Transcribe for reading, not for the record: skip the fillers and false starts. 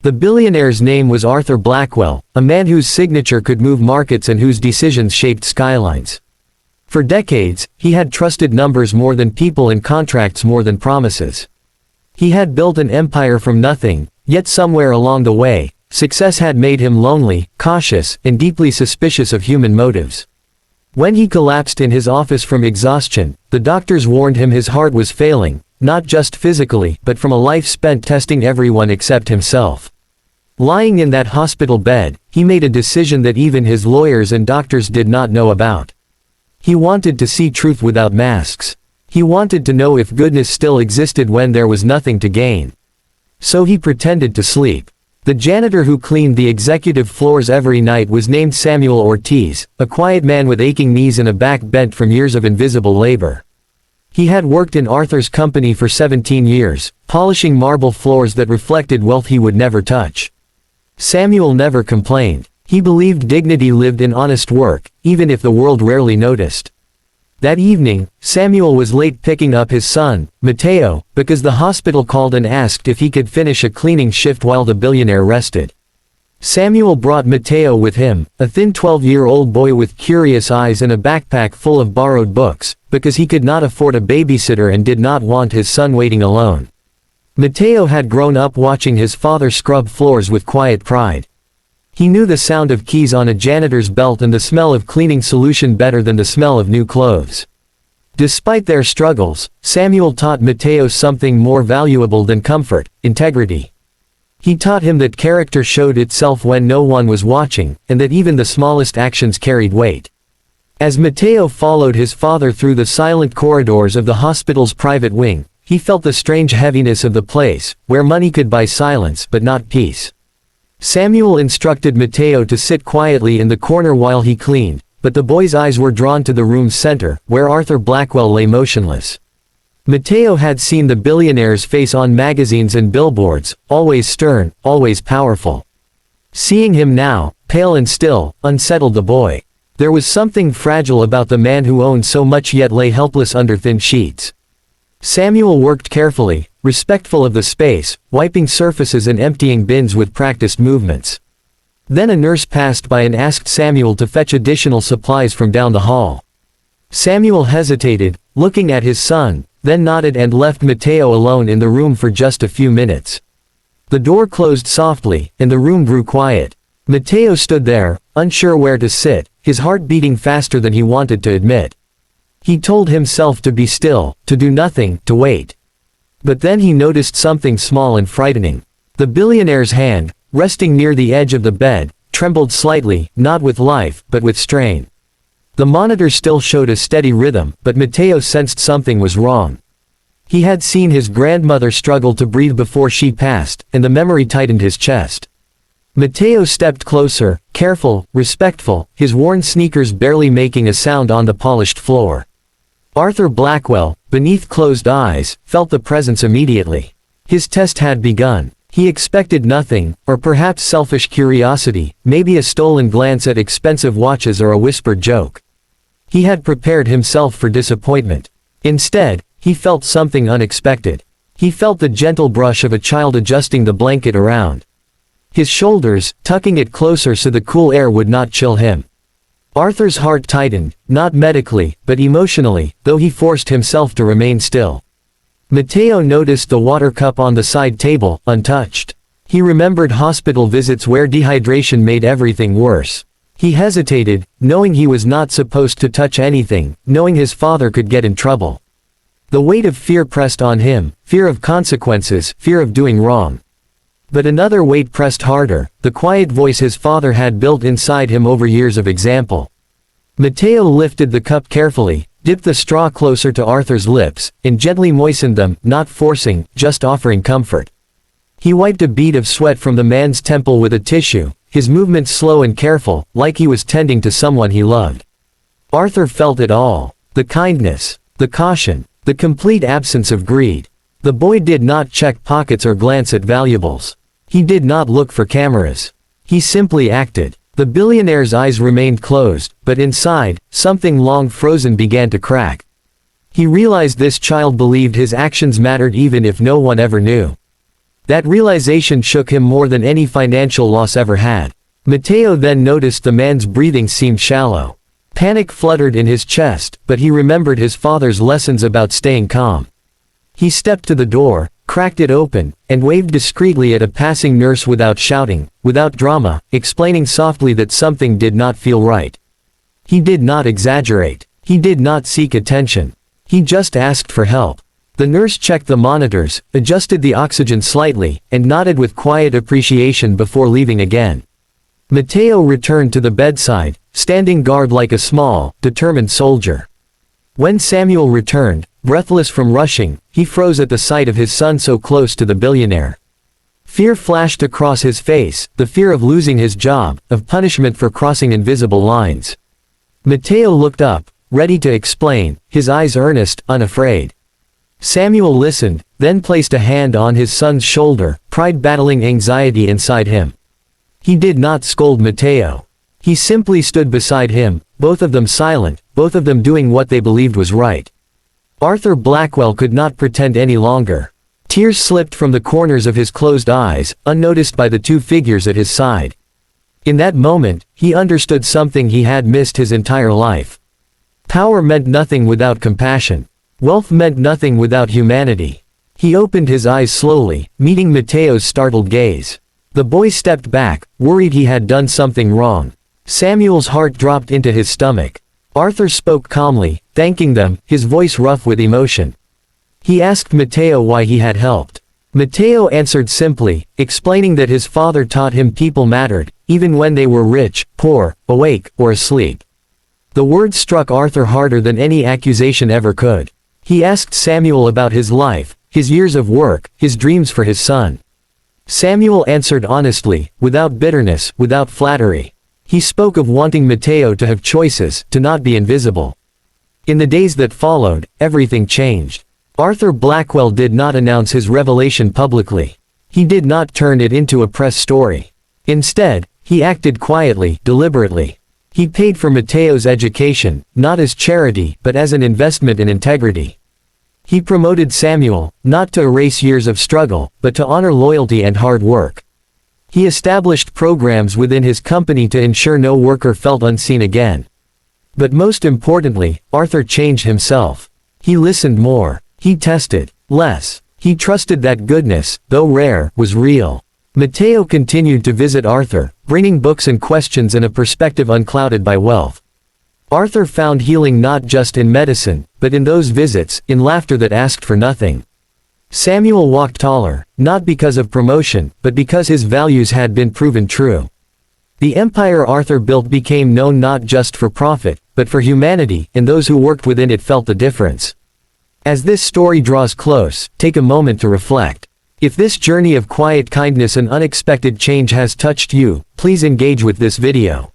The billionaire's name was Arthur Blackwell, a man whose signature could move markets and whose decisions shaped skylines. For decades, he had trusted numbers more than people and contracts more than promises. He had built an empire from nothing, yet somewhere along the way, success had made him lonely, cautious, and deeply suspicious of human motives. When he collapsed in his office from exhaustion, the doctors warned him his heart was failing, not just physically, but from a life spent testing everyone except himself. Lying in that hospital bed, he made a decision that even his lawyers and doctors did not know about. He wanted to see truth without masks. He wanted to know if goodness still existed when there was nothing to gain. So he pretended to sleep. The janitor who cleaned the executive floors every night was named Samuel Ortiz, a quiet man with aching knees and a back bent from years of invisible labor. He had worked in Arthur's company for 17 years, polishing marble floors that reflected wealth he would never touch. Samuel never complained. He believed dignity lived in honest work, even if the world rarely noticed. That evening, Samuel was late picking up his son, Mateo, because the hospital called and asked if he could finish a cleaning shift while the billionaire rested. Samuel brought Mateo with him, a thin 12-year-old boy with curious eyes and a backpack full of borrowed books, because he could not afford a babysitter and did not want his son waiting alone. Mateo had grown up watching his father scrub floors with quiet pride. He knew the sound of keys on a janitor's belt and the smell of cleaning solution better than the smell of new clothes. Despite their struggles, Samuel taught Mateo something more valuable than comfort: integrity. He taught him that character showed itself when no one was watching, and that even the smallest actions carried weight. As Mateo followed his father through the silent corridors of the hospital's private wing, he felt the strange heaviness of the place, where money could buy silence but not peace. Samuel instructed Mateo to sit quietly in the corner while he cleaned, but the boy's eyes were drawn to the room's center, where Arthur Blackwell lay motionless. Mateo had seen the billionaire's face on magazines and billboards, always stern, always powerful. Seeing him now, pale and still, unsettled the boy. There was something fragile about the man who owned so much yet lay helpless under thin sheets. Samuel worked carefully, respectful of the space, wiping surfaces and emptying bins with practiced movements. Then a nurse passed by and asked Samuel to fetch additional supplies from down the hall. Samuel hesitated, looking at his son, then nodded and left Mateo alone in the room for just a few minutes. The door closed softly, and the room grew quiet. Mateo stood there, unsure where to sit, his heart beating faster than he wanted to admit. He told himself to be still, to do nothing, to wait. But then he noticed something small and frightening. The billionaire's hand, resting near the edge of the bed, trembled slightly, not with life, but with strain. The monitor still showed a steady rhythm, but Mateo sensed something was wrong. He had seen his grandmother struggle to breathe before she passed, and the memory tightened his chest. Mateo stepped closer, careful, respectful, his worn sneakers barely making a sound on the polished floor. Arthur Blackwell, beneath closed eyes, felt the presence immediately. His test had begun. He expected nothing, or perhaps selfish curiosity, maybe a stolen glance at expensive watches or a whispered joke. He had prepared himself for disappointment. Instead, he felt something unexpected. He felt the gentle brush of a child adjusting the blanket around his shoulders, tucking it closer so the cool air would not chill him. Arthur's heart tightened, not medically, but emotionally, though he forced himself to remain still. Mateo noticed the water cup on the side table, untouched. He remembered hospital visits where dehydration made everything worse. He hesitated, knowing he was not supposed to touch anything, knowing his father could get in trouble. The weight of fear pressed on him, fear of consequences, fear of doing wrong. But another weight pressed harder, the quiet voice his father had built inside him over years of example. Mateo lifted the cup carefully, dipped the straw closer to Arthur's lips, and gently moistened them, not forcing, just offering comfort. He wiped a bead of sweat from the man's temple with a tissue, his movements slow and careful, like he was tending to someone he loved. Arthur felt it all: the kindness, the caution, the complete absence of greed. The boy did not check pockets or glance at valuables. He did not look for cameras. He simply acted. The billionaire's eyes remained closed, but inside, something long frozen began to crack. He realized this child believed his actions mattered even if no one ever knew. That realization shook him more than any financial loss ever had. Matteo then noticed the man's breathing seemed shallow. Panic fluttered in his chest, but he remembered his father's lessons about staying calm. He stepped to the door, cracked it open, and waved discreetly at a passing nurse without shouting, without drama, explaining softly that something did not feel right. He did not exaggerate. He did not seek attention. He just asked for help. The nurse checked the monitors, adjusted the oxygen slightly, and nodded with quiet appreciation before leaving again. Matteo returned to the bedside, standing guard like a small, determined soldier. When Samuel returned, breathless from rushing, he froze at the sight of his son so close to the billionaire. Fear flashed across his face, the fear of losing his job, of punishment for crossing invisible lines. Matteo looked up, ready to explain, his eyes earnest, unafraid. Samuel listened, then placed a hand on his son's shoulder, pride battling anxiety inside him. He did not scold Matteo. He simply stood beside him, both of them silent, both of them doing what they believed was right. Arthur Blackwell could not pretend any longer. Tears slipped from the corners of his closed eyes, unnoticed by the two figures at his side. In that moment, he understood something he had missed his entire life. Power meant nothing without compassion. Wealth meant nothing without humanity. He opened his eyes slowly, meeting Matteo's startled gaze. The boy stepped back, worried he had done something wrong. Samuel's heart dropped into his stomach. Arthur spoke calmly, thanking them, his voice rough with emotion. He asked Matteo why he had helped. Matteo answered simply, explaining that his father taught him people mattered, even when they were rich, poor, awake, or asleep. The words struck Arthur harder than any accusation ever could. He asked Samuel about his life, his years of work, his dreams for his son. Samuel answered honestly, without bitterness, without flattery. He spoke of wanting Matteo to have choices, to not be invisible. In the days that followed, everything changed. Arthur Blackwell did not announce his revelation publicly. He did not turn it into a press story. Instead, he acted quietly, deliberately. He paid for Matteo's education, not as charity, but as an investment in integrity. He promoted Samuel, not to erase years of struggle, but to honor loyalty and hard work. He established programs within his company to ensure no worker felt unseen again. But most importantly, Arthur changed himself. He listened more. He tested less. He trusted that goodness, though rare, was real. Matteo continued to visit Arthur, bringing books and questions and a perspective unclouded by wealth. Arthur found healing not just in medicine, but in those visits, in laughter that asked for nothing. Samuel walked taller, not because of promotion, but because his values had been proven true. The empire Arthur built became known not just for profit, but for humanity, and those who worked within it felt the difference. As this story draws close, take a moment to reflect. If this journey of quiet kindness and unexpected change has touched you, please engage with this video.